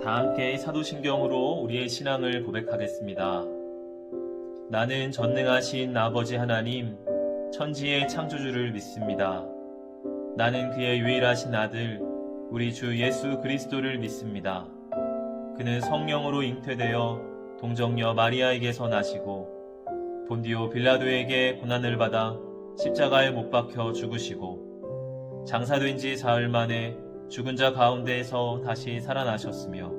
다 함께 사도신경으로 우리의 신앙을 고백하겠습니다. 나는 전능하신 아버지 하나님, 천지의 창조주를 믿습니다. 나는 그의 유일하신 아들, 우리 주 예수 그리스도를 믿습니다. 그는 성령으로 잉태되어 동정녀 마리아에게서 나시고 본디오 빌라도에게 고난을 받아 십자가에 못 박혀 죽으시고 장사된 지 사흘 만에 죽은 자 가운데에서 다시 살아나셨으며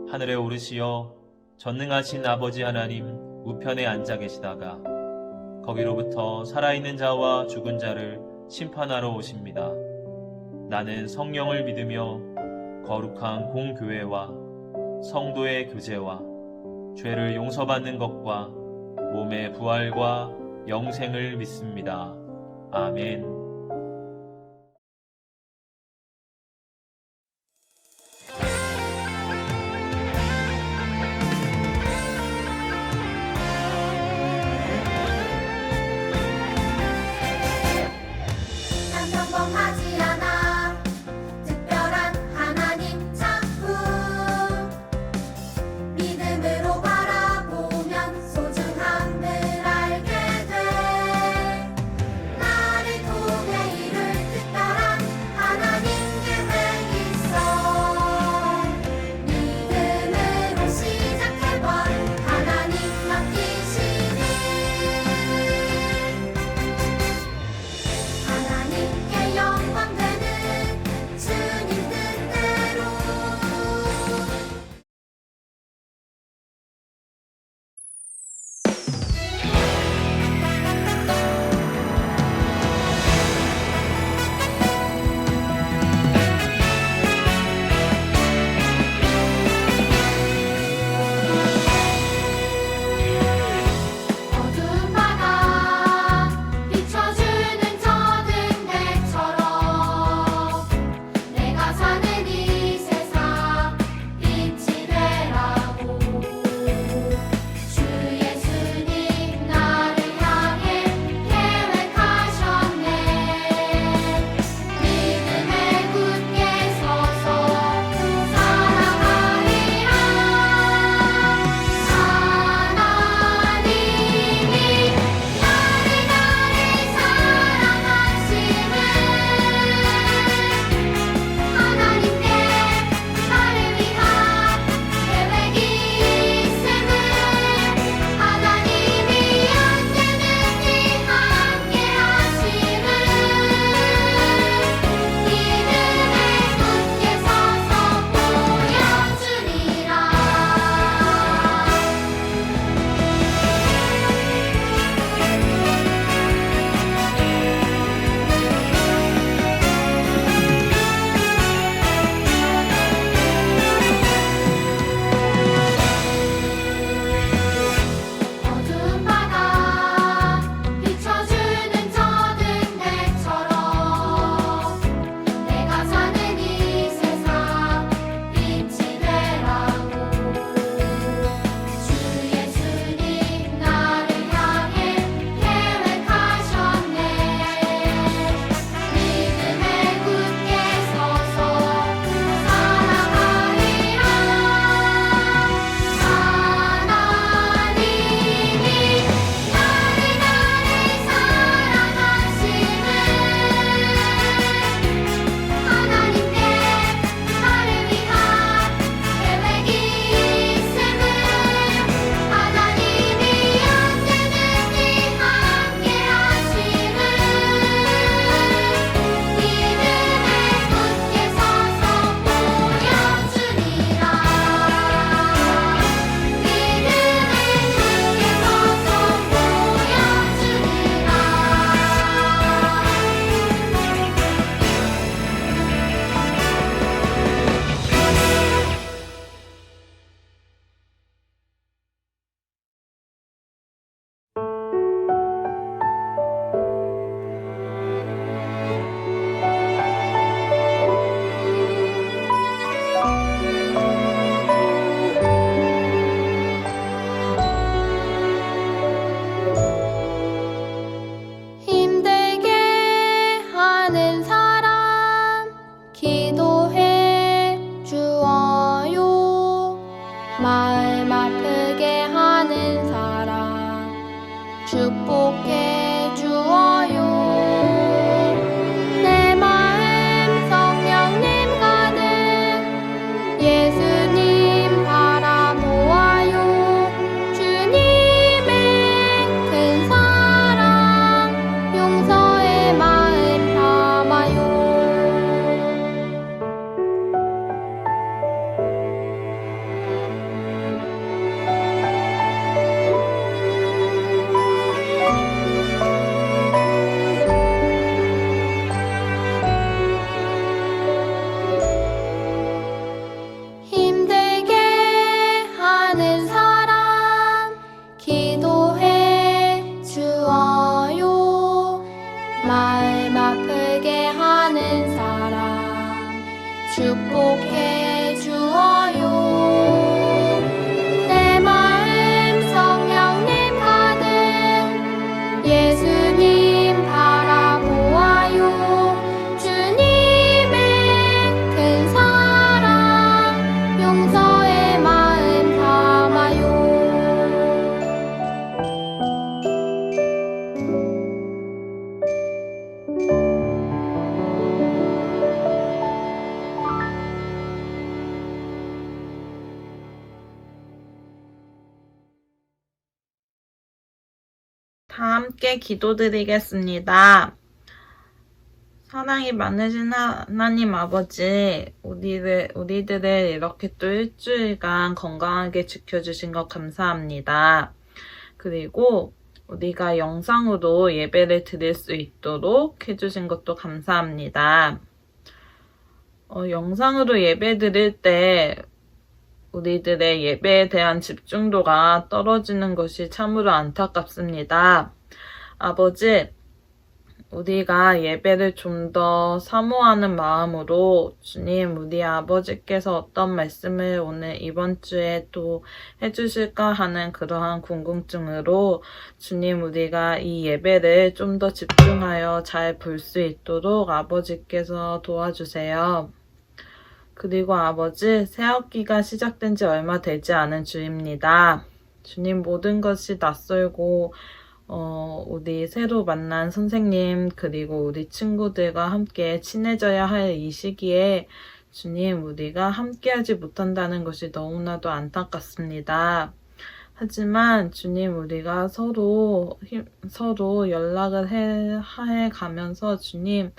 하늘에 오르시어 전능하신 아버지 하나님 우편에 앉아 계시다가 거기로부터 살아있는 자와 죽은 자를 심판하러 오십니다. 나는 성령을 믿으며 거룩한 공교회와 성도의 교제와 죄를 용서받는 것과 몸의 부활과 영생을 믿습니다. 아멘. 난 평범하지 않아 특별한 하나님 작품 믿음으로 바라보면 소중함을 알게 돼 나를 축복해 주어요. 내 마음 성령님 가득 예수님 바라보아요. 주님의 큰 사랑 용서의 마음 담아요. 다 함께 기도드리겠습니다. 사랑이 많으신 하나님 아버지, 우리들을 이렇게 또 일주일간 건강하게 지켜주신 것 감사합니다. 그리고 우리가 영상으로 예배를 드릴 수 있도록 해주신 것도 감사합니다. 영상으로 예배 드릴 때 우리들의 예배에 대한 집중도가 떨어지는 것이 참으로 안타깝습니다. 아버지, 우리가 예배를 좀 더 사모하는 마음으로 주님, 우리 아버지께서 어떤 말씀을 오늘 이번 주에 또 해주실까 하는 그러한 궁금증으로 주님, 우리가 이 예배를 좀 더 집중하여 잘 볼 수 있도록 아버지께서 도와주세요. 그리고 아버지, 새학기가 시작된 지 얼마 되지 않은 주입니다. 주님, 모든 것이 낯설고 우리 새로 만난 선생님 그리고 우리 친구들과 함께 친해져야 할 이 시기에 주님, 우리가 함께하지 못한다는 것이 너무나도 안타깝습니다. 하지만 주님, 우리가 서로 연락을 해 가면서 주님,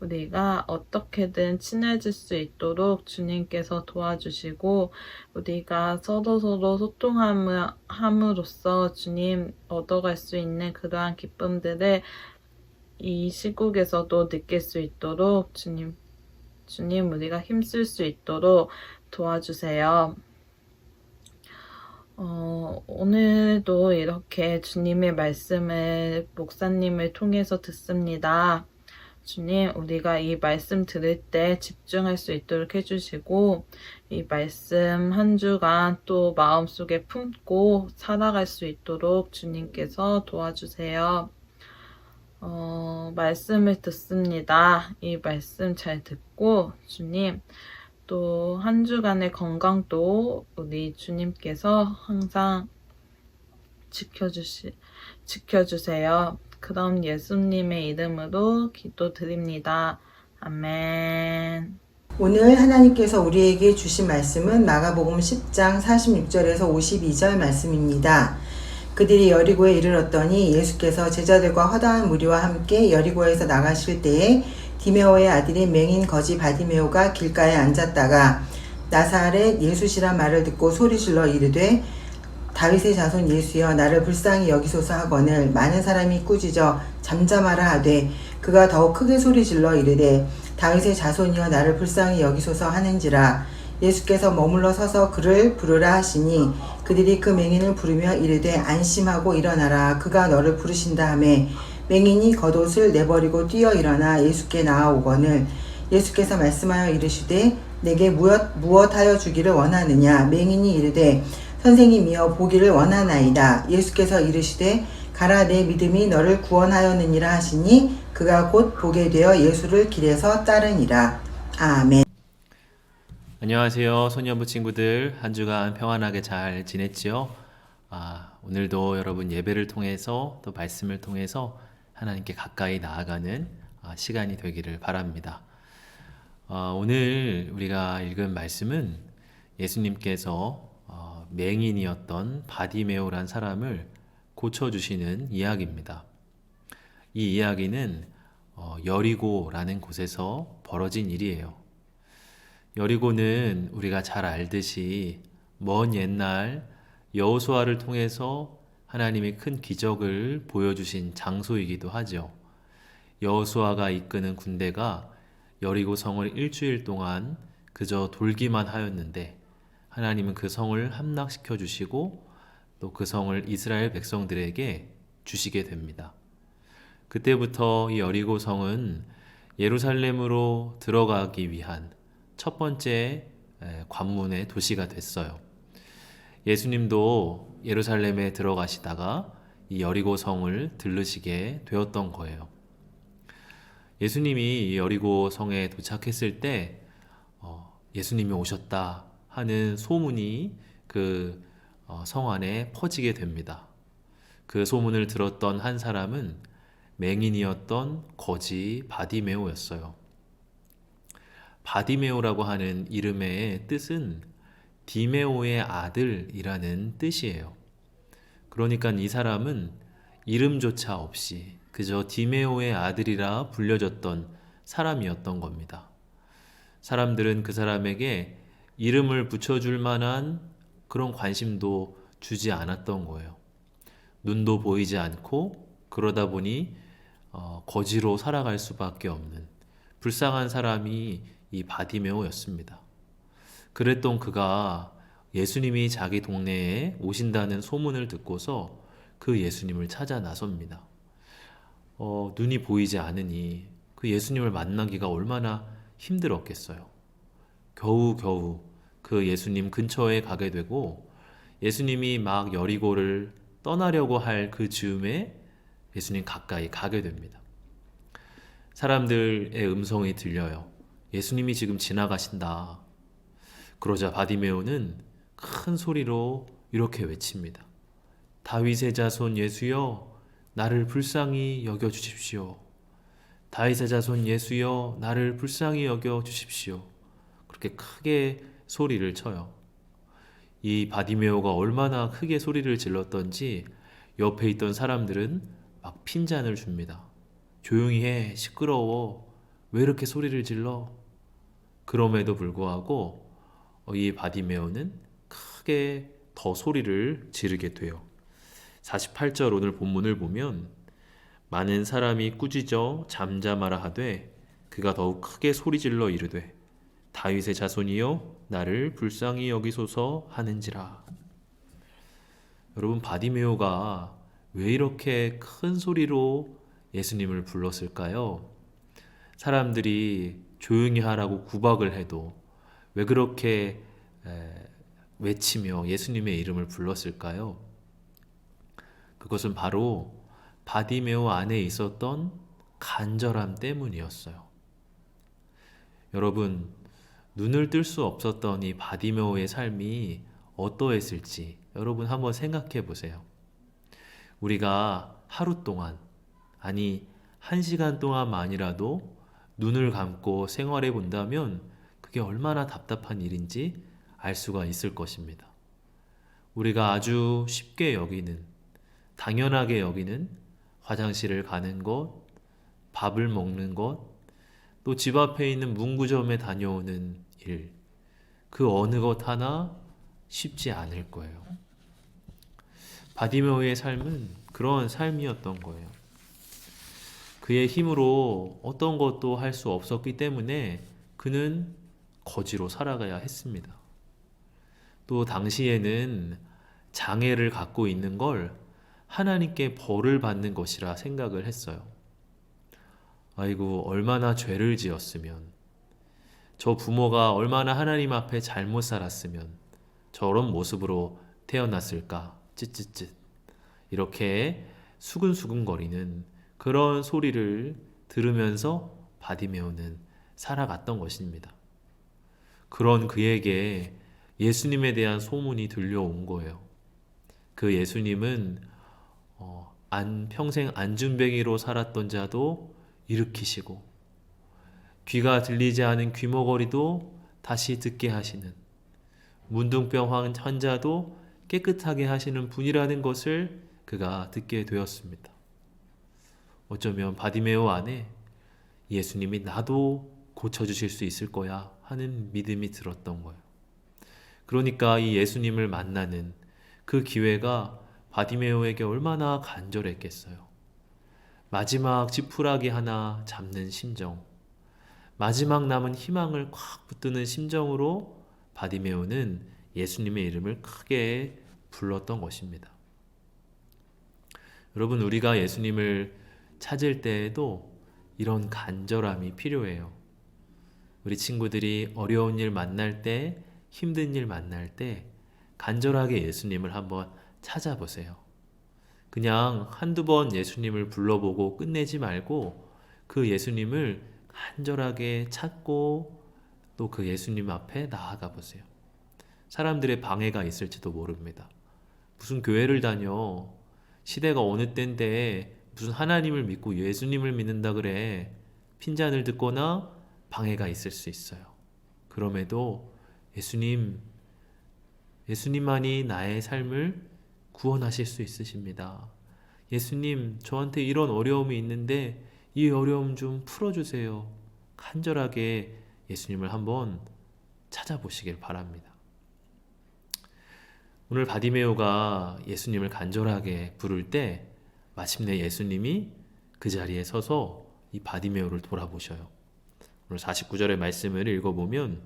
우리가 어떻게든 친해질 수 있도록 주님께서 도와주시고 우리가 서로 소통함으로써 주님 얻어갈 수 있는 그러한 기쁨들을 이 시국에서도 느낄 수 있도록 주님 우리가 힘쓸 수 있도록 도와주세요. 오늘도 이렇게 주님의 말씀을 목사님을 통해서 듣습니다. 주님, 우리가 이 말씀 들을 때 집중할 수 있도록 해주시고 이 말씀 한 주간 또 마음속에 품고 살아갈 수 있도록 주님께서 도와주세요. 말씀을 듣습니다. 이 말씀 잘 듣고 주님, 또 한 주간의 건강도 우리 주님께서 항상 지켜주세요. 그럼 예수님의 이름으로 기도드립니다. 아멘. 오늘 하나님께서 우리에게 주신 말씀은 마가복음 10장 46절에서 52절 말씀입니다. 그들이 여리고에 이르렀더니 예수께서 제자들과 허다한 무리와 함께 여리고에서 나가실 때에 디메오의 아들인 맹인 거지 바디메오가 길가에 앉았다가 나사렛 예수시란 말을 듣고 소리질러 이르되 다윗의 자손 예수여 나를 불쌍히 여기소서 하거늘 많은 사람이 꾸짖어 잠잠하라 하되 그가 더욱 크게 소리질러 이르되 다윗의 자손이여 나를 불쌍히 여기소서 하는지라. 예수께서 머물러 서서 그를 부르라 하시니 그들이 그 맹인을 부르며 이르되 안심하고 일어나라 그가 너를 부르신다 하매 맹인이 겉옷을 내버리고 뛰어 일어나 예수께 나아오거늘 예수께서 말씀하여 이르시되 내게 무엇하여 주기를 원하느냐. 맹인이 이르되 선생님이여 보기를 원하나이다. 예수께서 이르시되 가라 내 믿음이 너를 구원하였느니라 하시니 그가 곧 보게 되어 예수를 길에서 따르니라. 아멘. 안녕하세요, 소년부 친구들. 한 주간 평안하게 잘 지냈지요? 오늘도 여러분 예배를 통해서 또 말씀을 통해서 하나님께 가까이 나아가는 시간이 되기를 바랍니다. 오늘 우리가 읽은 말씀은 예수님께서 맹인이었던 바디메오란 사람을 고쳐주시는 이야기입니다. 이 이야기는 여리고라는 곳에서 벌어진 일이에요. 여리고는 우리가 잘 알듯이 먼 옛날 여호수아를 통해서 하나님이 큰 기적을 보여주신 장소이기도 하죠. 여호수아가 이끄는 군대가 여리고 성을 일주일 동안 그저 돌기만 하였는데 하나님은 그 성을 함락시켜 주시고 또 그 성을 이스라엘 백성들에게 주시게 됩니다. 그때부터 이 여리고 성은 예루살렘으로 들어가기 위한 첫 번째 관문의 도시가 됐어요. 예수님도 예루살렘에 들어가시다가 이 여리고 성을 들르시게 되었던 거예요. 예수님이 이 여리고 성에 도착했을 때 예수님이 오셨다 하는 소문이 그 성 안에 퍼지게 됩니다. 그 소문을 들었던 한 사람은 맹인이었던 거지 바디메오였어요. 바디메오라고 하는 이름의 뜻은 디메오의 아들이라는 뜻이에요. 그러니까 이 사람은 이름조차 없이 그저 디메오의 아들이라 불려졌던 사람이었던 겁니다. 사람들은 그 사람에게 이름을 붙여줄 만한 그런 관심도 주지 않았던 거예요. 눈도 보이지 않고 그러다 보니 거지로 살아갈 수밖에 없는 불쌍한 사람이 이 바디메오였습니다. 그랬던 그가 예수님이 자기 동네에 오신다는 소문을 듣고서 그 예수님을 찾아 나섭니다. 눈이 보이지 않으니 그 예수님을 만나기가 얼마나 힘들었겠어요. 겨우겨우 그 예수님 근처에 가게 되고 예수님이 막 여리고를 떠나려고 할 그 즈음에 예수님 가까이 가게 됩니다. 사람들의 음성이 들려요. 예수님이 지금 지나가신다. 그러자 바디메오는 큰 소리로 이렇게 외칩니다. 다윗의 자손 예수여, 나를 불쌍히 여겨 주십시오. 다윗의 자손 예수여, 나를 불쌍히 여겨 주십시오. 그렇게 크게 소리를 쳐요. 이 바디메오가 얼마나 크게 소리를 질렀던지 옆에 있던 사람들은 막 핀잔을 줍니다. 조용히 해, 시끄러워, 왜 이렇게 소리를 질러? 그럼에도 불구하고 이 바디메오는 크게 더 소리를 지르게 돼요. 48절 오늘 본문을 보면 많은 사람이 꾸짖어 잠잠하라 하되 그가 더욱 크게 소리질러 이르되 다윗의 자손이여 나를 불쌍히 여기소서 하는지라. 여러분, 바디메오가 왜 이렇게 큰 소리로 예수님을 불렀을까요? 사람들이 조용히 하라고 구박을 해도 왜 그렇게 외치며 예수님의 이름을 불렀을까요? 그것은 바로 바디메오 안에 있었던 간절함 때문이었어요. 여러분, 눈을 뜰 수 없었던 이 바디메오의 삶이 어떠했을지 여러분 한번 생각해 보세요. 우리가 하루 동안, 아니 1시간 동안만이라도 눈을 감고 생활해 본다면 그게 얼마나 답답한 일인지 알 수가 있을 것입니다. 우리가 아주 쉽게 여기는, 당연하게 여기는 화장실을 가는 것, 밥을 먹는 것, 또 집 앞에 있는 문구점에 다녀오는 일, 그 어느 것 하나 쉽지 않을 거예요. 바디메오의 삶은 그런 삶이었던 거예요. 그의 힘으로 어떤 것도 할 수 없었기 때문에 그는 거지로 살아가야 했습니다. 또 당시에는 장애를 갖고 있는 걸 하나님께 벌을 받는 것이라 생각을 했어요. 아이고, 얼마나 죄를 지었으면, 저 부모가 얼마나 하나님 앞에 잘못 살았으면 저런 모습으로 태어났을까, 찌찌찌. 이렇게 수근수근거리는 그런 소리를 들으면서 바디메오는 살아갔던 것입니다. 그런 그에게 예수님에 대한 소문이 들려온 거예요. 그 예수님은 평생 안준뱅이로 살았던 자도 일으키시고 귀가 들리지 않은 귀머거리도 다시 듣게 하시는, 문둥병 환자도 깨끗하게 하시는 분이라는 것을 그가 듣게 되었습니다. 어쩌면 바디메오 안에 예수님이 나도 고쳐주실 수 있을 거야 하는 믿음이 들었던 거예요. 그러니까 이 예수님을 만나는 그 기회가 바디메오에게 얼마나 간절했겠어요. 마지막 지푸라기 하나 잡는 심정, 마지막 남은 희망을 콱 붙드는 심정으로 바디메오는 예수님의 이름을 크게 불렀던 것입니다. 여러분, 우리가 예수님을 찾을 때에도 이런 간절함이 필요해요. 우리 친구들이 어려운 일 만날 때, 힘든 일 만날 때 간절하게 예수님을 한번 찾아보세요. 그냥 한두 번 예수님을 불러보고 끝내지 말고 그 예수님을 간절하게 찾고 또 그 예수님 앞에 나아가 보세요. 사람들의 방해가 있을지도 모릅니다. 무슨 교회를 다녀? 시대가 어느 때인데 무슨 하나님을 믿고 예수님을 믿는다 그래? 핀잔을 듣거나 방해가 있을 수 있어요. 그럼에도 예수님만이 나의 삶을 구원하실 수 있으십니다. 예수님, 저한테 이런 어려움이 있는데 이 어려움 좀 풀어주세요. 간절하게 예수님을 한번 찾아보시길 바랍니다. 오늘 바디메오가 예수님을 간절하게 부를 때 마침내 예수님이 그 자리에 서서 이 바디메오를 돌아보셔요. 오늘 49절의 말씀을 읽어보면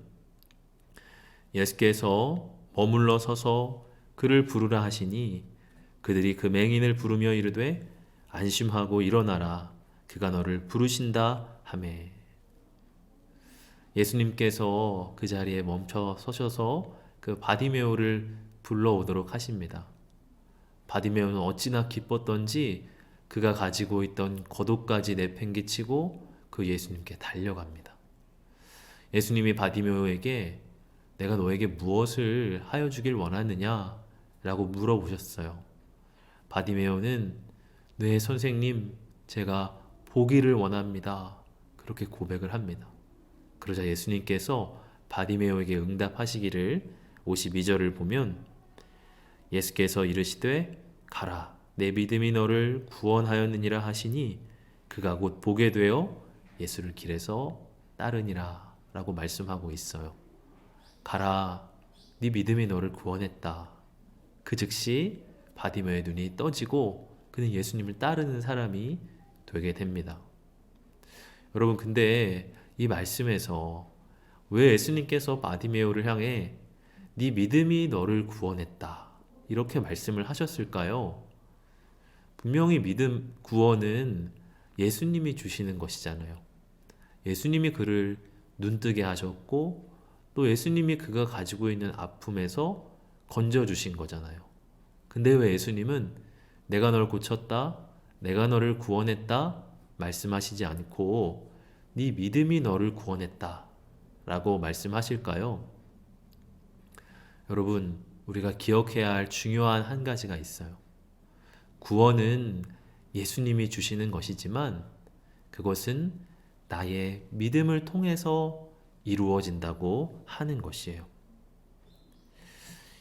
예수께서 머물러 서서 그를 부르라 하시니 그들이 그 맹인을 부르며 이르되 안심하고 일어나라 그가 너를 부르신다 하매. 예수님께서 그 자리에 멈춰 서셔서 그 바디메오를 불러오도록 하십니다. 바디메오는 어찌나 기뻤던지 그가 가지고 있던 겉옷까지 내팽개치고 그 예수님께 달려갑니다. 예수님이 바디메오에게 내가 너에게 무엇을 하여 주길 원하느냐? 라고 물어보셨어요. 바디메오는 네 선생님, 제가 보기를 원합니다. 그렇게 고백을 합니다. 그러자 예수님께서 바디메오에게 응답하시기를 52절을 보면 예수께서 이르시되 가라 내 믿음이 너를 구원하였느니라 하시니 그가 곧 보게 되어 예수를 길에서 따르니라 라고 말씀하고 있어요. 가라 네 믿음이 너를 구원했다. 그 즉시 바디메오의 눈이 떠지고 그는 예수님을 따르는 사람이 되게 됩니다. 여러분, 근데 이 말씀에서 왜 예수님께서 바디메오를 향해 네 믿음이 너를 구원했다 이렇게 말씀을 하셨을까요? 분명히 믿음 구원은 예수님이 주시는 것이잖아요. 예수님이 그를 눈뜨게 하셨고 또 예수님이 그가 가지고 있는 아픔에서 건져주신 거잖아요. 근데 왜 예수님은 내가 널 고쳤다, 내가 너를 구원했다 말씀하시지 않고 네 믿음이 너를 구원했다 라고 말씀하실까요? 여러분, 우리가 기억해야 할 중요한 한 가지가 있어요. 구원은 예수님이 주시는 것이지만 그것은 나의 믿음을 통해서 이루어진다고 하는 것이에요.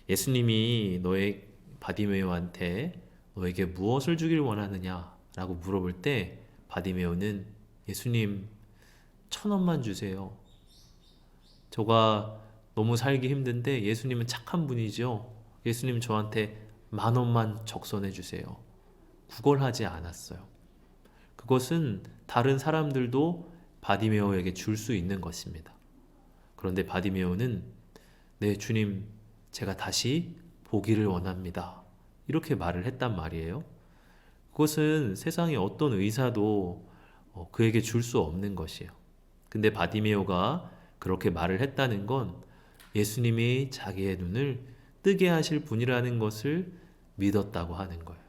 예수님이 너의 바디메오한테 너에게 무엇을 주길 원하느냐 라고 물어볼 때 바디메오는 예수님 1,000원만 주세요. 저가 너무 살기 힘든데 예수님은 착한 분이죠. 예수님 저한테 10,000원만 적선해 주세요. 구걸하지 않았어요. 그것은 다른 사람들도 바디메오에게 줄 수 있는 것입니다. 그런데 바디메오는 네 주님 제가 다시 보기를 원합니다. 이렇게 말을 했단 말이에요. 그것은 세상의 어떤 의사도 그에게 줄 수 없는 것이에요. 근데 바디메오가 그렇게 말을 했다는 건 예수님이 자기의 눈을 뜨게 하실 분이라는 것을 믿었다고 하는 거예요.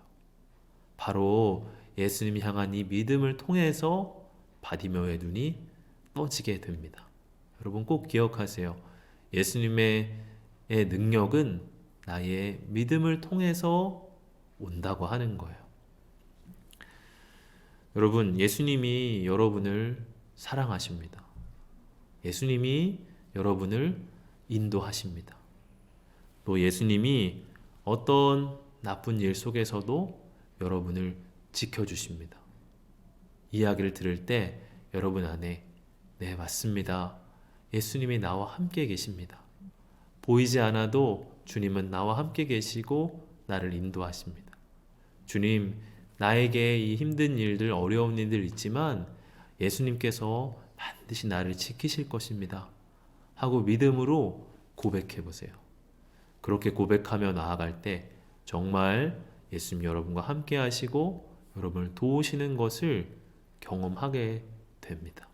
바로 예수님 향한 이 믿음을 통해서 바디메오의 눈이 떠지게 됩니다. 여러분 꼭 기억하세요. 예수님의 능력은 나의 믿음을 통해서 온다고 하는 거예요. 여러분, 예수님이 여러분을 사랑하십니다. 예수님이 여러분을 인도하십니다. 또 예수님이 어떤 나쁜 일 속에서도 여러분을 지켜주십니다. 이야기를 들을 때 여러분 안에 네, 맞습니다. 예수님이 나와 함께 계십니다. 보이지 않아도 주님은 나와 함께 계시고 나를 인도하십니다. 주님, 나에게 이 힘든 일들, 어려운 일들 있지만 예수님께서 반드시 나를 지키실 것입니다. 하고 믿음으로 고백해 보세요. 그렇게 고백하며 나아갈 때 정말 예수님 여러분과 함께 하시고 여러분을 도우시는 것을 경험하게 됩니다.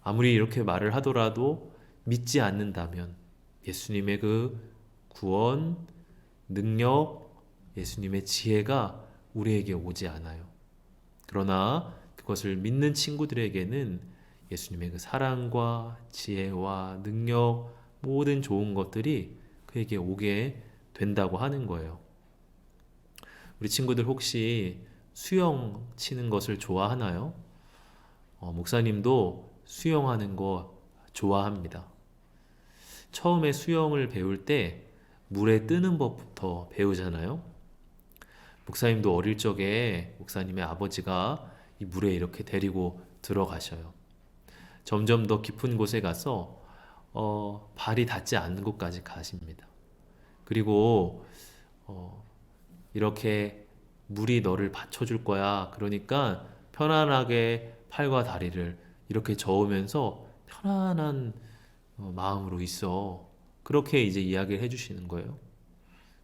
아무리 이렇게 말을 하더라도 믿지 않는다면 예수님의 그 구원, 능력, 예수님의 지혜가 우리에게 오지 않아요. 그러나 그것을 믿는 친구들에게는 예수님의 그 사랑과 지혜와 능력, 모든 좋은 것들이 그에게 오게 된다고 하는 거예요. 우리 친구들 혹시 수영 치는 것을 좋아하나요? 목사님도 수영하는 거 좋아합니다. 처음에 수영을 배울 때 물에 뜨는 법부터 배우잖아요. 목사님도 어릴 적에 목사님의 아버지가 이 물에 이렇게 데리고 들어가셔요. 점점 더 깊은 곳에 가서 발이 닿지 않는 곳까지 가십니다. 그리고 이렇게 물이 너를 받쳐줄 거야. 그러니까 편안하게 팔과 다리를 이렇게 저으면서 편안한 마음으로 있어. 그렇게 이제 이야기를 해주시는 거예요.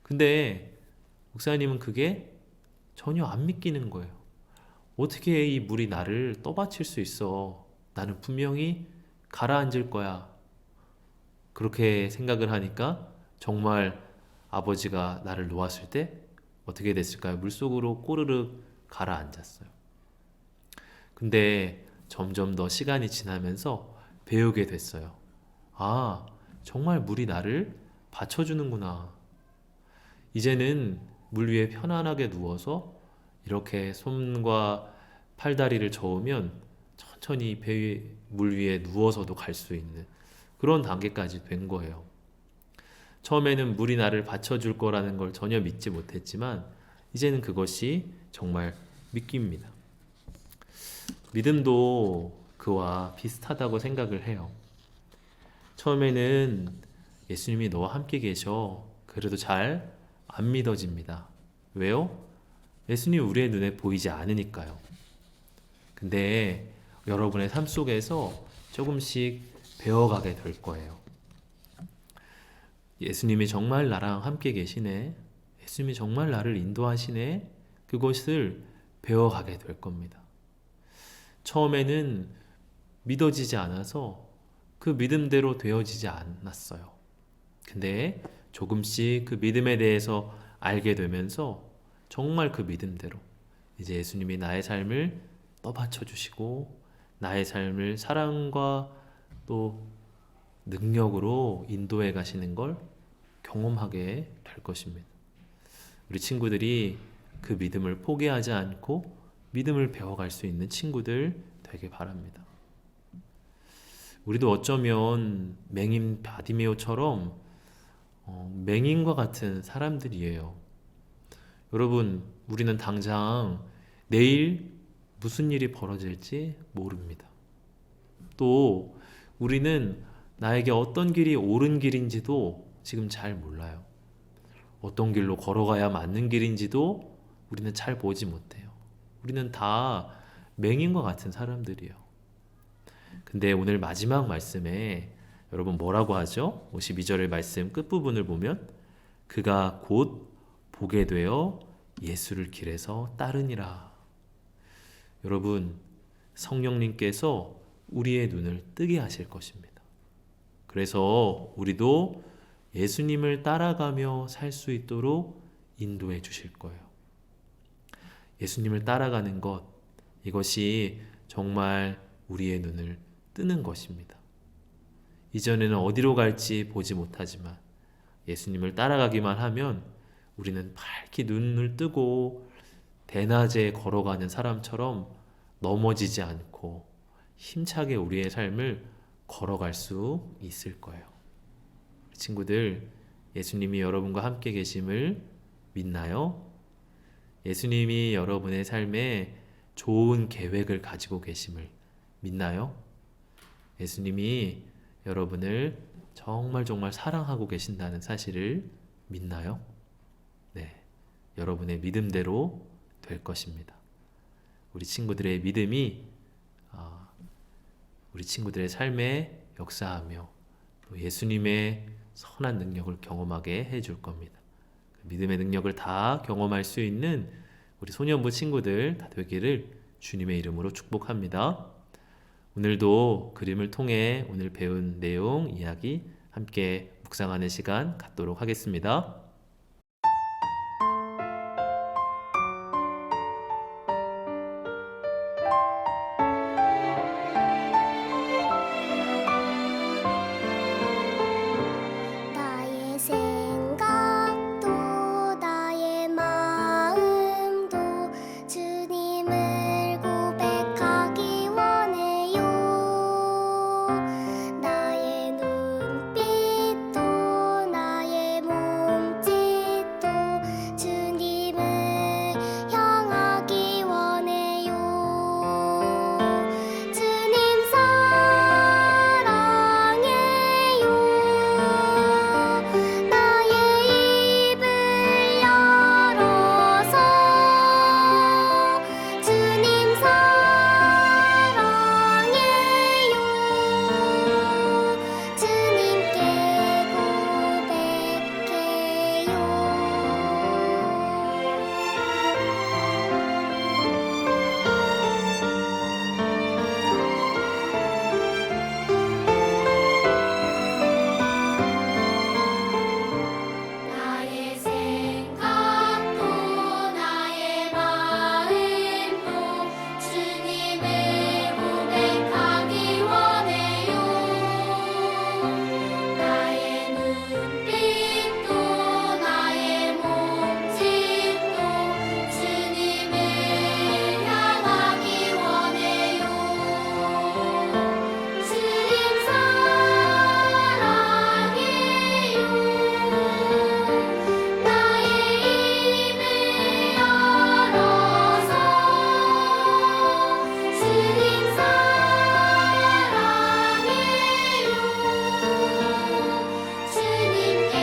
근데 목사님은 그게 전혀 안 믿기는 거예요. 어떻게 이 물이 나를 떠받칠 수 있어? 나는 분명히 가라앉을 거야. 그렇게 생각을 하니까 정말 아버지가 나를 놓았을 때 어떻게 됐을까요? 물속으로 꼬르륵 가라앉았어요. 근데 점점 더 시간이 지나면서 배우게 됐어요. 아, 정말 물이 나를 받쳐주는구나. 이제는 물 위에 편안하게 누워서 이렇게 손과 팔다리를 저으면 천천히 물 위에 누워서도 갈 수 있는 그런 단계까지 된 거예요. 처음에는 물이 나를 받쳐줄 거라는 걸 전혀 믿지 못했지만 이제는 그것이 정말 믿깁니다. 믿음도 그와 비슷하다고 생각을 해요. 처음에는 예수님이 너와 함께 계셔. 그래도 잘 안 믿어집니다. 왜요? 예수님이 우리의 눈에 보이지 않으니까요. 근데 여러분의 삶 속에서 조금씩 배워가게 될 거예요. 예수님이 정말 나랑 함께 계시네. 예수님이 정말 나를 인도하시네. 그것을 배워가게 될 겁니다. 처음에는 믿어지지 않아서 그 믿음대로 되어지지 않았어요. 근데 조금씩 그 믿음에 대해서 알게 되면서 정말 그 믿음대로 이제 예수님이 나의 삶을 떠받쳐 주시고 나의 삶을 사랑과 또 능력으로 인도해 가시는 걸 경험하게 될 것입니다. 우리 친구들이 그 믿음을 포기하지 않고 믿음을 배워갈 수 있는 친구들 되길 바랍니다. 우리도 어쩌면 맹인 바디메오처럼 맹인과 같은 사람들이에요. 여러분, 우리는 당장 내일 무슨 일이 벌어질지 모릅니다. 또 우리는 나에게 어떤 길이 옳은 길인지도 지금 잘 몰라요. 어떤 길로 걸어가야 맞는 길인지도 우리는 잘 보지 못해요. 우리는 다 맹인과 같은 사람들이에요. 근데 오늘 마지막 말씀에 여러분 뭐라고 하죠? 52절의 말씀 끝부분을 보면 그가 곧 보게 되어 예수를 길에서 따르니라. 여러분, 성령님께서 우리의 눈을 뜨게 하실 것입니다. 그래서 우리도 예수님을 따라가며 살 수 있도록 인도해 주실 거예요. 예수님을 따라가는 것, 이것이 정말 우리의 눈을 뜨는 것입니다. 이전에는 어디로 갈지 보지 못하지만 예수님을 따라가기만 하면 우리는 밝게 눈을 뜨고 대낮에 걸어가는 사람처럼 넘어지지 않고 힘차게 우리의 삶을 걸어갈 수 있을 거예요. 친구들, 예수님이 여러분과 함께 계심을 믿나요? 예수님이 여러분의 삶에 좋은 계획을 가지고 계심을 믿나요? 예수님이 여러분을 정말 사랑하고 계신다는 사실을 믿나요? 네, 여러분의 믿음대로 될 것입니다. 우리 친구들의 믿음이 우리 친구들의 삶에 역사하며 또 예수님의 선한 능력을 경험하게 해줄 겁니다. 그 믿음의 능력을 다 경험할 수 있는 우리 소년부 친구들 다 되기를 주님의 이름으로 축복합니다. 오늘도 그림을 통해 오늘 배운 내용, 이야기 함께 묵상하는 시간 갖도록 하겠습니다. 나의 생각도 나의 마음도 주님을 고백하기 원해요. 나의 눈빛도 나의 몸짓도 주님을 향하기 원해요. 주님 사랑해요. 나의 입을 열어서 주님 사랑해요. 주님께 나의 생각도 나의 마음도 주님을 고백하기 원해요. 나의 눈빛도 나의 몸짓도 주님을 향하기 원해요. 주님 사랑해요. 나의 입을 열어서 주님 사랑해요. 주님께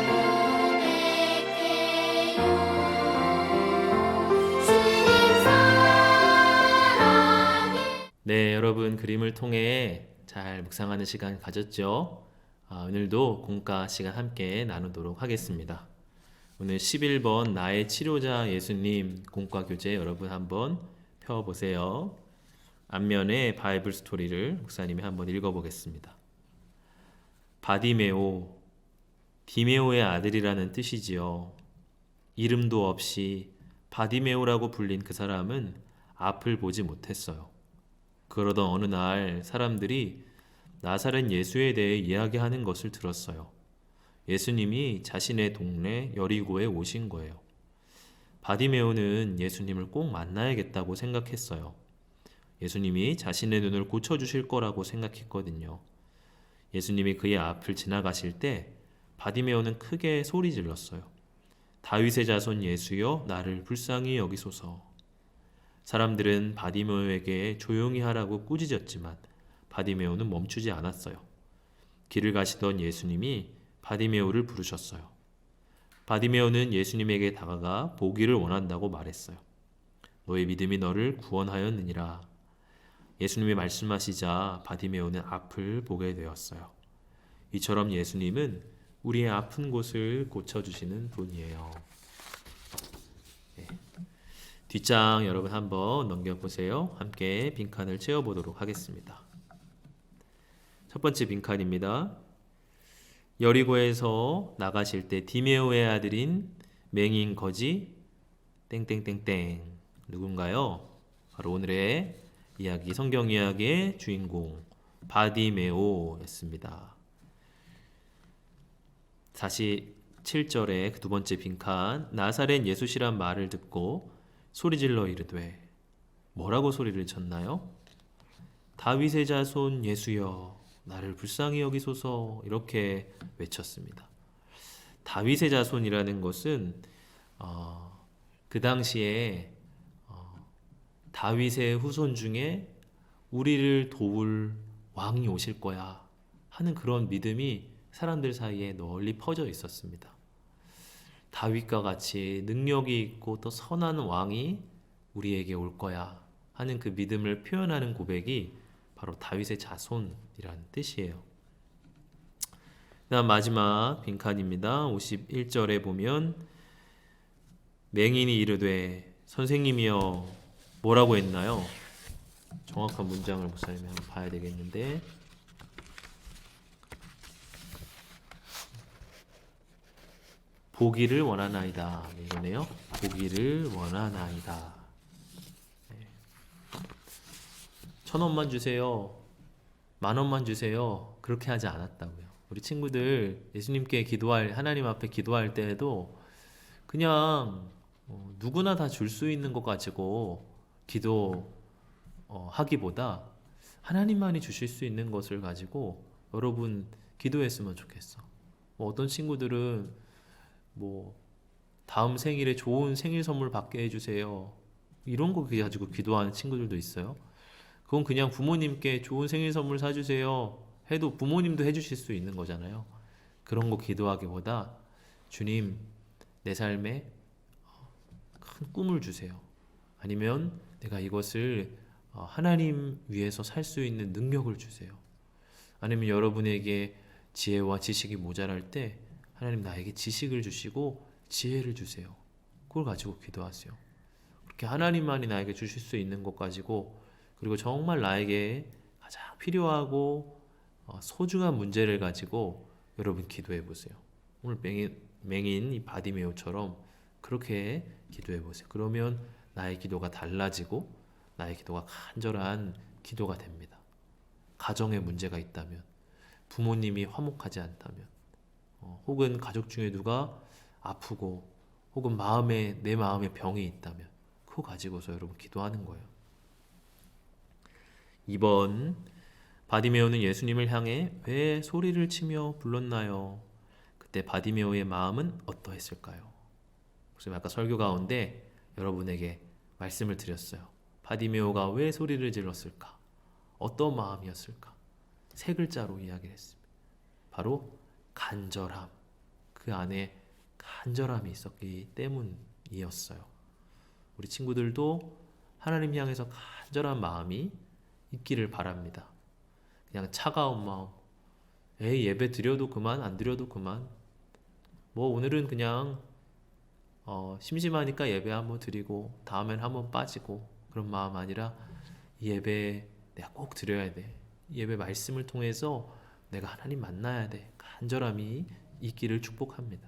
고백해요. 주님 사랑해요. 네, 여러분 그림을 통해 잘 묵상하는 시간 가졌죠? 오늘도 공과 시간 함께 나누도록 하겠습니다. 오늘 11번 나의 치료자 예수님 공과 교재 여러분 한번 펴보세요. 앞면에 바이블 스토리를 목사님이 한번 읽어보겠습니다. 바디메오, 디메오의 아들이라는 뜻이지요. 이름도 없이 바디메오라고 불린 그 사람은 앞을 보지 못했어요. 그러던 어느 날 사람들이 나사렛 예수에 대해 이야기하는 것을 들었어요. 예수님이 자신의 동네 여리고에 오신 거예요. 바디메오는 예수님을 꼭 만나야겠다고 생각했어요. 예수님이 자신의 눈을 고쳐주실 거라고 생각했거든요. 예수님이 그의 앞을 지나가실 때 바디메오는 크게 소리 질렀어요. 다윗의 자손 예수여, 나를 불쌍히 여기소서. 사람들은 바디메오에게 조용히 하라고 꾸짖었지만 바디메오는 멈추지 않았어요. 길을 가시던 예수님이 바디메오를 부르셨어요. 바디메오는 예수님에게 다가가 보기를 원한다고 말했어요. 너의 믿음이 너를 구원하였느니라. 예수님이 말씀하시자 바디메오는 앞을 보게 되었어요. 이처럼 예수님은 우리의 아픈 곳을 고쳐주시는 분이에요. 네. 뒷장 여러분 한번 넘겨보세요. 함께 빈칸을 채워보도록 하겠습니다. 첫 번째 빈칸입니다. 여리고에서 나가실 때 디메오의 아들인 맹인 거지 땡땡땡땡 누군가요? 바로 오늘의 이야기, 성경 이야기의 주인공 바디메오였습니다. 47절의 그 두 번째 빈칸, 나사렛 예수시란 말을 듣고 소리질러 이르되, 뭐라고 소리를 쳤나요? 다윗의 자손 예수여, 나를 불쌍히 여기소서, 이렇게 외쳤습니다. 다윗의 자손이라는 것은 그 당시에 다윗의 후손 중에 우리를 도울 왕이 오실 거야 하는 그런 믿음이 사람들 사이에 널리 퍼져 있었습니다. 다윗과 같이 능력이 있고 또 선한 왕이 우리에게 올 거야 하는 그 믿음을 표현하는 고백이 바로 다윗의 자손이라는 뜻이에요. 그다음 마지막 빈칸입니다. 51절에 보면 맹인이 이르되 선생님이여, 뭐라고 했나요? 정확한 문장을 목사님이 한번 봐야 되겠는데, 보기를 원하나이다. 이거네요. 보기를 원하나이다. 1,000원만 주세요. 10,000원만 주세요. 그렇게 하지 않았다고요. 우리 친구들 예수님께 기도할, 하나님 앞에 기도할 때에도 그냥 누구나 다 줄 수 있는 것 가지고 하기보다 하나님만이 주실 수 있는 것을 가지고 여러분 기도했으면 좋겠어. 어떤 친구들은 다음 생일에 좋은 생일 선물 받게 해주세요. 이런 거 가지고 기도하는 친구들도 있어요. 그건 그냥 부모님께 좋은 생일 선물 사주세요 해도 부모님도 해주실 수 있는 거잖아요. 그런 거 기도하기보다 주님, 내 삶에 큰 꿈을 주세요. 아니면 내가 이것을 하나님 위해서 살 수 있는 능력을 주세요. 아니면 여러분에게 지혜와 지식이 모자랄 때 하나님 나에게 지식을 주시고 지혜를 주세요. 그걸 가지고 기도하세요. 그렇게 하나님만이 나에게 주실 수 있는 것 가지고, 그리고 정말 나에게 가장 필요하고 소중한 문제를 가지고 여러분 기도해 보세요. 오늘 맹인 이 바디메오처럼 그렇게 기도해 보세요. 그러면 나의 기도가 달라지고 나의 기도가 간절한 기도가 됩니다. 가정에 문제가 있다면, 부모님이 화목하지 않다면, 혹은 가족 중에 누가 아프고 혹은 내 마음에 병이 있다면 그거 가지고서 여러분 기도하는 거예요. 2번, 바디메오는 예수님을 향해 왜 소리를 치며 불렀나요? 그때 바디메오의 마음은 어떠했을까요? 그래서 아까 설교 가운데 여러분에게 말씀을 드렸어요. 바디메오가 왜 소리를 질렀을까? 어떤 마음이었을까? 3글자로 이야기를 했습니다. 바로 간절함. 그 안에 간절함이 있었기 때문이었어요. 우리 친구들도 하나님 향해서 간절한 마음이 있기를 바랍니다. 그냥 차가운 마음, 예배 드려도 그만, 안 드려도 그만, 오늘은 그냥 심심하니까 예배 한번 드리고 다음엔 한번 빠지고, 그런 마음 아니라 이 예배 내가 꼭 드려야 돼. 이 예배 말씀을 통해서 내가 하나님 만나야 돼. 간절함이 있기를 축복합니다.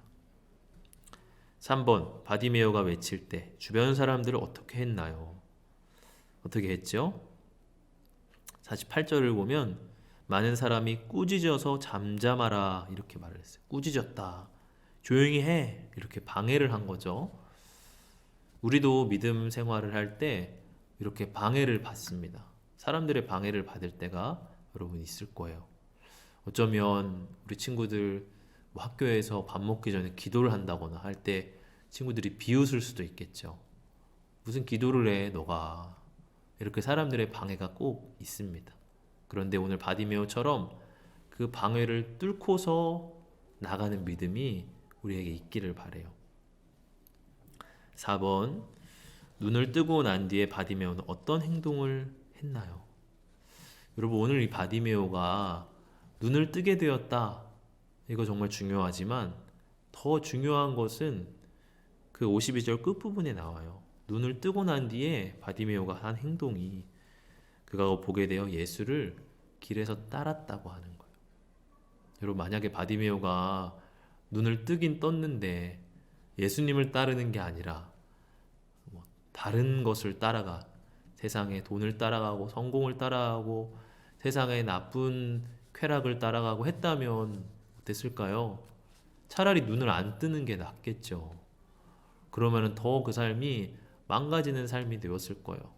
3번, 바디메오가 외칠 때 주변 사람들을 어떻게 했나요? 어떻게 했죠? 48절을 보면 많은 사람이 꾸짖어서 잠잠하라 이렇게 말을 했어요. 꾸짖었다. 조용히 해. 이렇게 방해를 한 거죠. 우리도 믿음 생활을 할 때 이렇게 방해를 받습니다. 사람들의 방해를 받을 때가 여러분 있을 거예요. 어쩌면 우리 친구들 학교에서 밥 먹기 전에 기도를 한다거나 할 때 친구들이 비웃을 수도 있겠죠. 무슨 기도를 해 너가. 이렇게 사람들의 방해가 꼭 있습니다. 그런데 오늘 바디메오처럼 그 방해를 뚫고서 나가는 믿음이 우리에게 있기를 바라요. 4번, 눈을 뜨고 난 뒤에 바디메오는 어떤 행동을 했나요? 여러분, 오늘 이 바디메오가 눈을 뜨게 되었다. 이거 정말 중요하지만 더 중요한 것은 그 52절 끝부분에 나와요. 눈을 뜨고 난 뒤에 바디메오가 한 행동이, 그가 보게 되어 예수를 길에서 따랐다고 하는 거예요. 여러분, 만약에 바디메오가 눈을 뜨긴 떴는데 예수님을 따르는 게 아니라 다른 것을 따라가, 세상의 돈을 따라가고 성공을 따라가고 세상의 나쁜 쾌락을 따라가고 했다면 어땠을까요? 차라리 눈을 안 뜨는 게 낫겠죠. 그러면 더 그 삶이 망가지는 삶이 되었을 거예요.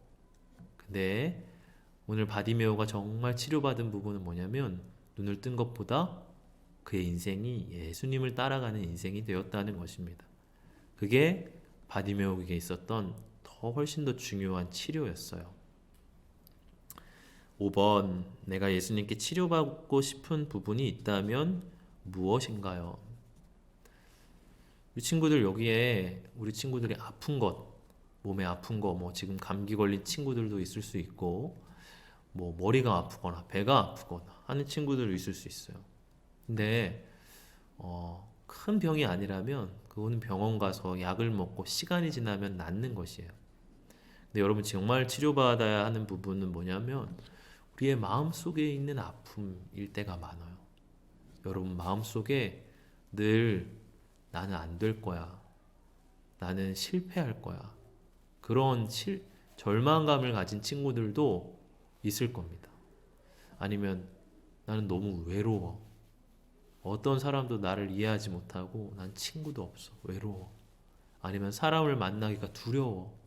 근데 오늘 바디메오가 정말 치료받은 부분은 뭐냐면 눈을 뜬 것보다 그의 인생이 예수님을 따라가는 인생이 되었다는 것입니다. 그게 바디메오에게 있었던 훨씬 더 중요한 치료였어요. 5번, 내가 예수님께 치료받고 싶은 부분이 있다면 무엇인가요? 우리 친구들 여기에 우리 친구들이 아픈 것, 몸에 아픈 거, 지금 감기 걸린 친구들도 있을 수 있고, 머리가 아프거나 배가 아프거나 하는 친구들도 있을 수 있어요. 근데 큰 병이 아니라면 그거는 병원 가서 약을 먹고 시간이 지나면 낫는 것이에요. 근데 여러분 정말 치료받아야 하는 부분은 뭐냐면 우리의 마음속에 있는 아픔일 때가 많아요. 여러분 마음속에 늘 나는 안 될 거야. 나는 실패할 거야. 그런 절망감을 가진 친구들도 있을 겁니다. 아니면 나는 너무 외로워. 어떤 사람도 나를 이해하지 못하고 난 친구도 없어. 외로워. 아니면 사람을 만나기가 두려워.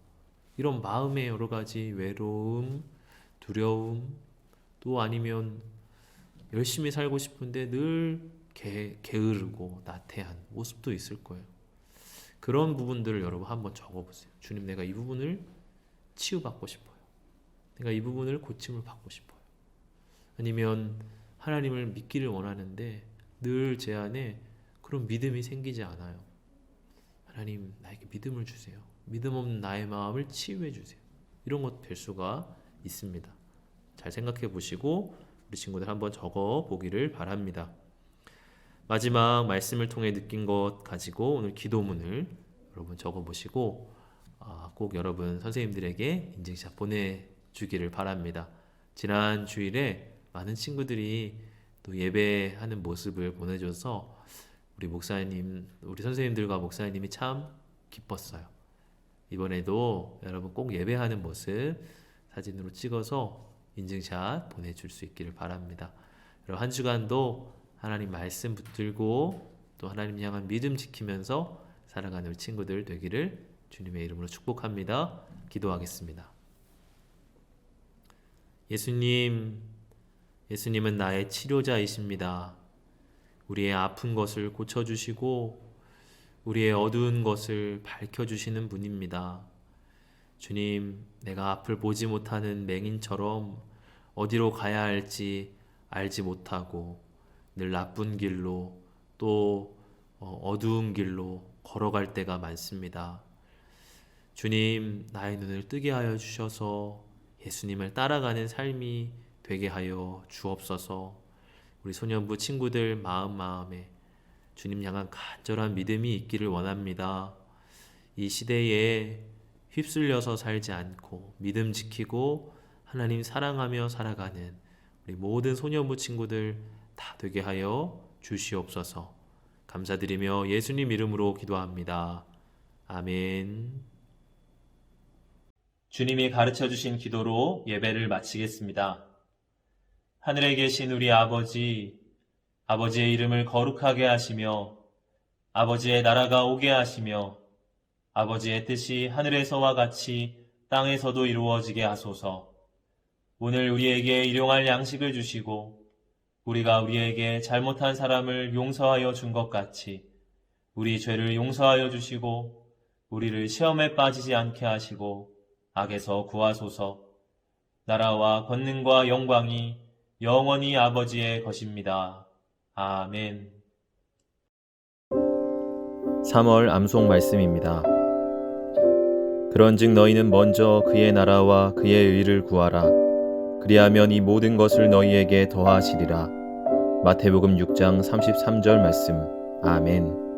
이런 마음의 여러 가지 외로움, 두려움, 또 아니면 열심히 살고 싶은데 늘 게으르고 나태한 모습도 있을 거예요. 그런 부분들을 여러분 한번 적어보세요. 주님, 내가 이 부분을 치유받고 싶어요. 내가 이 부분을 고침을 받고 싶어요. 아니면 하나님을 믿기를 원하는데 늘 제 안에 그런 믿음이 생기지 않아요. 하나님, 나에게 믿음을 주세요. 믿음 없는 나의 마음을 치유해 주세요. 이런 것 될 수가 있습니다. 잘 생각해 보시고 우리 친구들 한번 적어 보기를 바랍니다. 마지막 말씀을 통해 느낀 것 가지고 오늘 기도문을 여러분 적어 보시고 꼭 여러분 선생님들에게 인증샷 보내주기를 바랍니다. 지난 주일에 많은 친구들이 또 예배하는 모습을 보내줘서 우리 목사님, 우리 선생님들과 목사님이 참 기뻤어요. 이번에도 여러분 꼭 예배하는 모습 사진으로 찍어서 인증샷 보내줄 수 있기를 바랍니다. 여러분 한 주간도 하나님 말씀 붙들고 또 하나님 향한 믿음 지키면서 살아가는 우리 친구들 되기를 주님의 이름으로 축복합니다. 기도하겠습니다. 예수님은 나의 치료자이십니다. 우리의 아픈 것을 고쳐주시고 우리의 어두운 것을 밝혀주시는 분입니다. 주님, 내가 앞을 보지 못하는 맹인처럼 어디로 가야 할지 알지 못하고 늘 나쁜 길로 또 어두운 길로 걸어갈 때가 많습니다. 주님, 나의 눈을 뜨게 하여 주셔서 예수님을 따라가는 삶이 되게 하여 주옵소서. 우리 소년부 친구들 마음에 주님 향한 간절한 믿음이 있기를 원합니다. 이 시대에 휩쓸려서 살지 않고 믿음 지키고 하나님 사랑하며 살아가는 우리 모든 소년부 친구들 다 되게 하여 주시옵소서. 감사드리며 예수님 이름으로 기도합니다. 아멘. 주님이 가르쳐 주신 기도로 예배를 마치겠습니다. 하늘에 계신 우리 아버지, 아버지의 이름을 거룩하게 하시며 아버지의 나라가 오게 하시며 아버지의 뜻이 하늘에서와 같이 땅에서도 이루어지게 하소서. 오늘 우리에게 일용할 양식을 주시고 우리가 우리에게 잘못한 사람을 용서하여 준 것 같이 우리 죄를 용서하여 주시고 우리를 시험에 빠지지 않게 하시고 악에서 구하소서. 나라와 권능과 영광이 영원히 아버지의 것입니다. 아멘. 3월 암송 말씀입니다. 그런즉 너희는 먼저 그의 나라와 그의 의를 구하라. 그리하면 이 모든 것을 너희에게 더하시리라. 마태복음 6장 33절 말씀. 아멘.